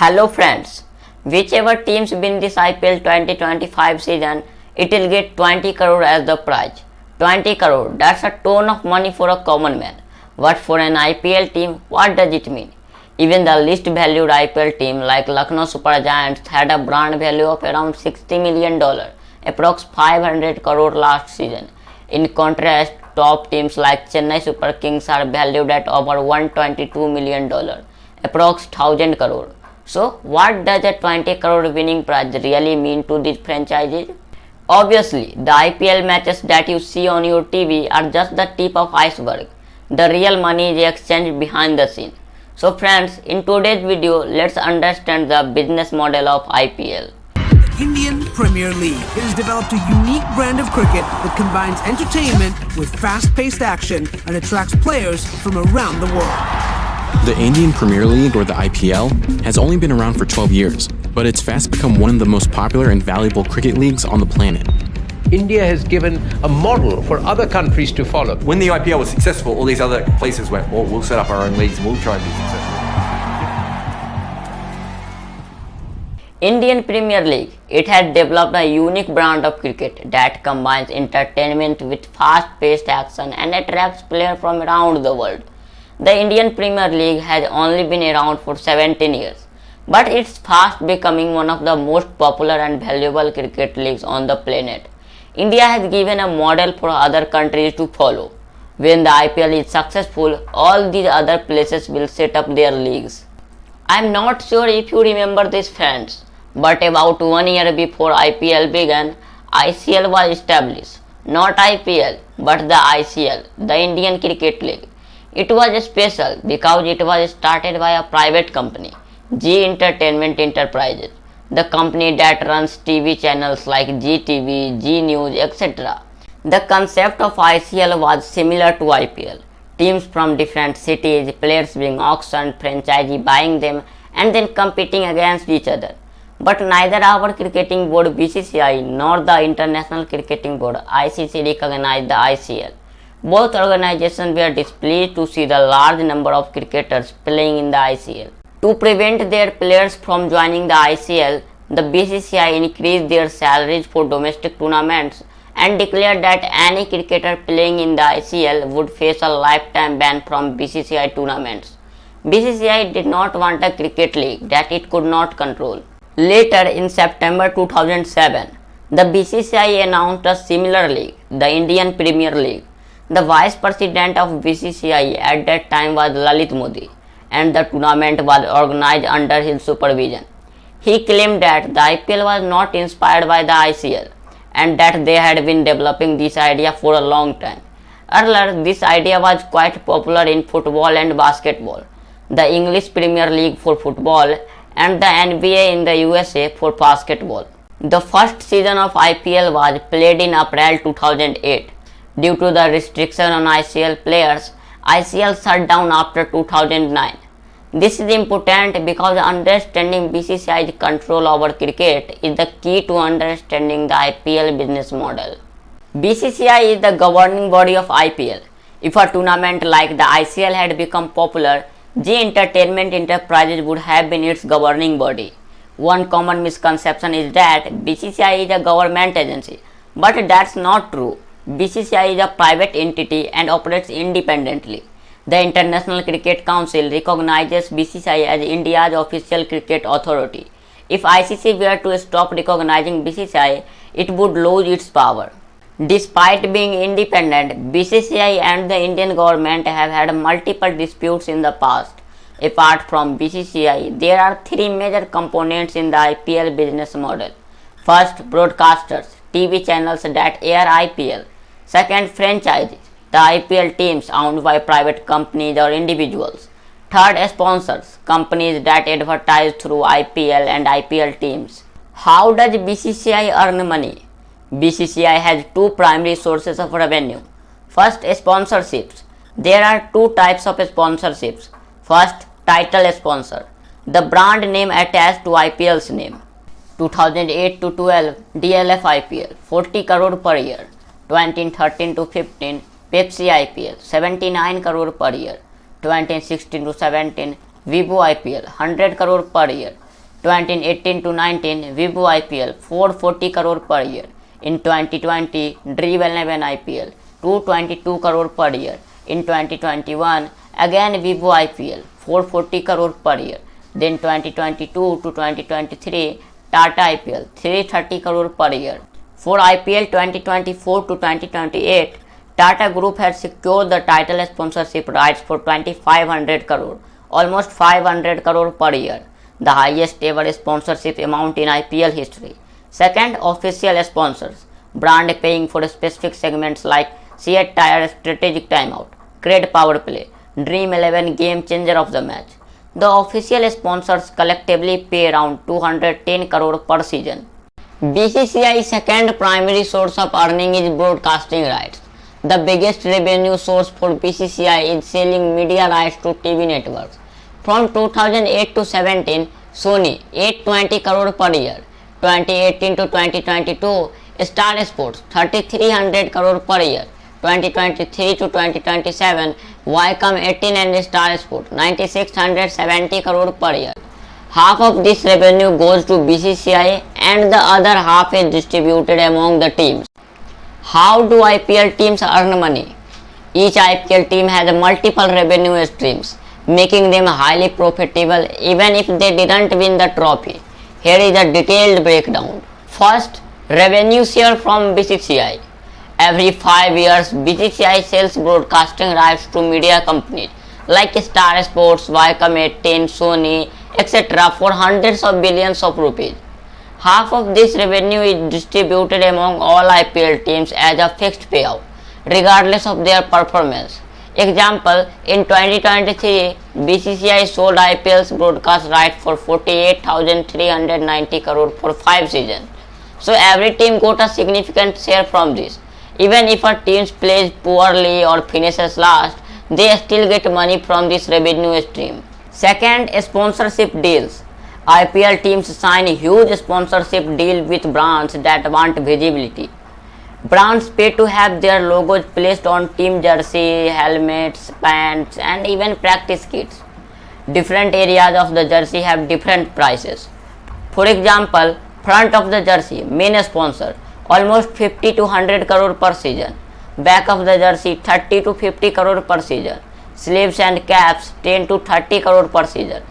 Hello friends, whichever teams win this IPL 2025 season, it will get 20 crore as the prize. 20 crore, that's a ton of money for a common man. But for an IPL team, what does it mean? Even the least valued IPL team like Lucknow Super Giants had a brand value of around $60 million, approx 500 crore last season. In contrast, top teams like Chennai Super Kings are valued at over $122 million, approx 1000 crore. So, what does a 20 crore winning prize really mean to these franchises? Obviously, the IPL matches that you see on your TV are just the tip of iceberg. The real money is exchanged behind the scene. So friends, in today's video, let's understand the business model of IPL. Indian Premier League. It has developed a unique brand of cricket that combines entertainment with fast-paced action and attracts players from around the world. The Indian Premier League, or the IPL, has only been around for 12 years, but it's fast become one of the most popular and valuable cricket leagues on the planet. India has given a model for other countries to follow. When the IPL was successful, all these other places went, well, we'll set up our own leagues and we'll try and be successful. Indian Premier League, it has developed a unique brand of cricket that combines entertainment with fast-paced action and attracts players from around the world. The Indian Premier League has only been around for 17 years, but it's fast becoming one of the most popular and valuable cricket leagues on the planet. India has given a model for other countries to follow. When the IPL is successful, all these other places will set up their leagues. I'm not sure if you remember this friends, but about 1 year before IPL began, ICL was established. Not IPL, but the ICL, the Indian Cricket League. It was special because it was started by a private company, Zee Entertainment Enterprises, the company that runs TV channels like Zee TV, Zee News, etc. The concept of ICL was similar to IPL. Teams from different cities, players being auctioned, franchisee buying them, and then competing against each other. But neither our cricketing board BCCI nor the International Cricketing Board ICC recognized the ICL. Both organizations were displeased to see the large number of cricketers playing in the ICL. To prevent their players from joining the ICL, the BCCI increased their salaries for domestic tournaments and declared that any cricketer playing in the ICL would face a lifetime ban from BCCI tournaments. BCCI did not want a cricket league that it could not control. Later, in September 2007, the BCCI announced a similar league, the Indian Premier League. The vice president of BCCI at that time was Lalit Modi, and the tournament was organized under his supervision. He claimed that the IPL was not inspired by the ICL and that they had been developing this idea for a long time. Earlier, this idea was quite popular in football and basketball, the English Premier League for football and the NBA in the USA for basketball. The first season of IPL was played in April 2008. Due to the restriction on ICL players, ICL shut down after 2009. This is important because understanding BCCI's control over cricket is the key to understanding the IPL business model. BCCI is the governing body of IPL. If a tournament like the ICL had become popular, Zee Entertainment Enterprises would have been its governing body. One common misconception is that BCCI is a government agency, but that's not true. BCCI is a private entity and operates independently. The International Cricket Council recognizes BCCI as India's official cricket authority. If ICC were to stop recognizing BCCI, it would lose its power. Despite being independent, BCCI and the Indian government have had multiple disputes in the past. Apart from BCCI, there are three major components in the IPL business model. First, broadcasters, TV channels that air IPL. Second, franchises, the IPL teams owned by private companies or individuals. Third, sponsors, companies that advertise through IPL and IPL teams. How does BCCI earn money? BCCI has two primary sources of revenue. First, sponsorships. There are two types of sponsorships. First, title sponsor, the brand name attached to IPL's name. 2008 to 12, DLF IPL, 40 crore per year. 2013 to 15, Pepsi IPL, 79 crore per year. 2016 to 17, Vivo IPL, 100 crore per year. 2018 to 19 Vivo IPL 440 crore per year. In 2020 Dream 11 IPL 222 crore per year. In 2021 again Vivo IPL 440 crore per year. Then 2022 to 2023 Tata IPL 330 crore per year. For IPL 2024 to 2028, Tata Group has secured the title sponsorship rights for 2500 crore, almost 500 crore per year, the highest ever sponsorship amount in IPL history. Second, official sponsors, brand paying for specific segments like Seat Tire Strategic Timeout, Great Power Play, Dream 11 Game Changer of the Match. The official sponsors collectively pay around 210 crore per season. BCCI's second primary source of earning is broadcasting rights. The biggest revenue source for BCCI is selling media rights to TV networks. From 2008 to 17, Sony 820 crore per year. 2018 to 2022, Star Sports 3300 crore per year. 2023 to 2027, Viacom 18 and Star Sports 9670 crore per year. Half of this revenue goes to BCCI and the other half is distributed among the teams. How do IPL teams earn money? Each IPL team has multiple revenue streams, making them highly profitable even if they didn't win the trophy. Here is a detailed breakdown. First, revenue share from BCCI. Every 5 years, BCCI sells broadcasting rights to media companies like Star Sports, Viacom 18, Sony, etc. for hundreds of billions of rupees. Half of this revenue is distributed among all IPL teams as a fixed payout, regardless of their performance. Example, in 2023, BCCI sold IPL's broadcast rights for 48,390 crore for 5 seasons. So every team got a significant share from this. Even if a team plays poorly or finishes last, they still get money from this revenue stream. Second, sponsorship deals. IPL teams sign huge sponsorship deals with brands that want visibility. Brands pay to have their logos placed on team jersey, helmets, pants, and even practice kits. Different areas of the jersey have different prices. For example, front of the jersey, main sponsor, almost 50 to 100 crore per season. Back of the jersey, 30 to 50 crore per season. Sleeves and caps, 10 to 30 crore per season.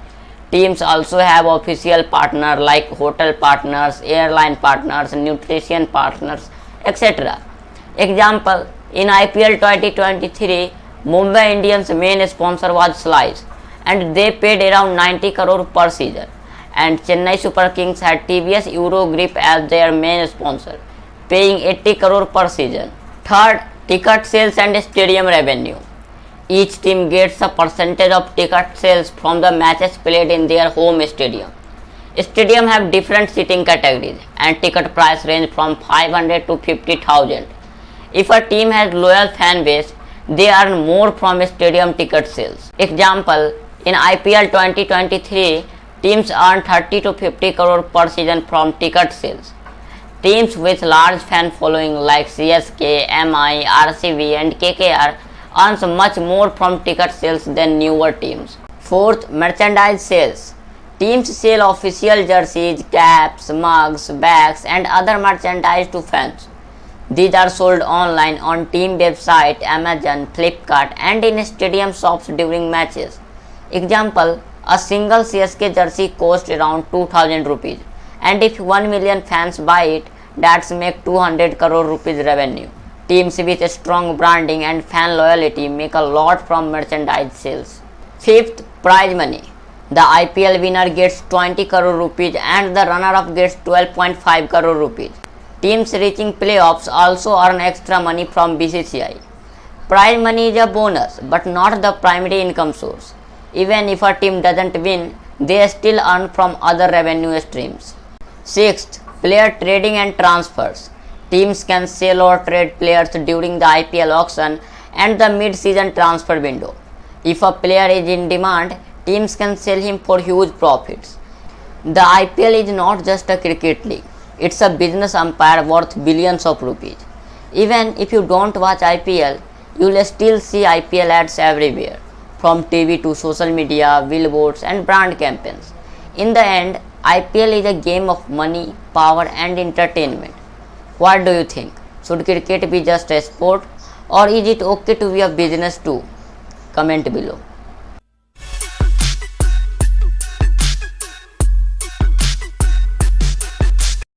Teams also have official partners like hotel partners, airline partners, nutrition partners, etc. Example, in IPL 2023, Mumbai Indians main sponsor was Slice and they paid around 90 crore per season. And Chennai Super Kings had TVS Eurogrip as their main sponsor, paying 80 crore per season. Third, ticket sales and stadium revenue. Each team gets a percentage of ticket sales from the matches played in their home stadium. Stadiums have different seating categories and ticket price range from 500 to 50,000. If a team has loyal fan base, they earn more from stadium ticket sales. Example, in IPL 2023, teams earn 30 to 50 crore per season from ticket sales. Teams with large fan following like CSK, MI, RCB and KKR earns much more from ticket sales than newer teams. Fourth, merchandise sales. Teams sell official jerseys, caps, mugs, bags and other merchandise to fans. These are sold online on team website, Amazon, Flipkart and in stadium shops during matches. Example, a single CSK jersey costs around 2000 rupees and if 1 million fans buy it, that's make 200 crore rupees revenue. Teams with strong branding and fan loyalty make a lot from merchandise sales. Fifth, prize money. The IPL winner gets 20 crore rupees and the runner-up gets 12.5 crore rupees. Teams reaching playoffs also earn extra money from BCCI. Prize money is a bonus but not the primary income source. Even if a team doesn't win, they still earn from other revenue streams. Sixth, player trading and transfers. Teams can sell or trade players during the IPL auction and the mid-season transfer window. If a player is in demand, teams can sell him for huge profits. The IPL is not just a cricket league, it's a business empire worth billions of rupees. Even if you don't watch IPL, you'll still see IPL ads everywhere, from TV to social media, billboards and brand campaigns. In the end, IPL is a game of money, power, and entertainment. What do you think? Should cricket be just a sport, or is it okay to be a business too? Comment below.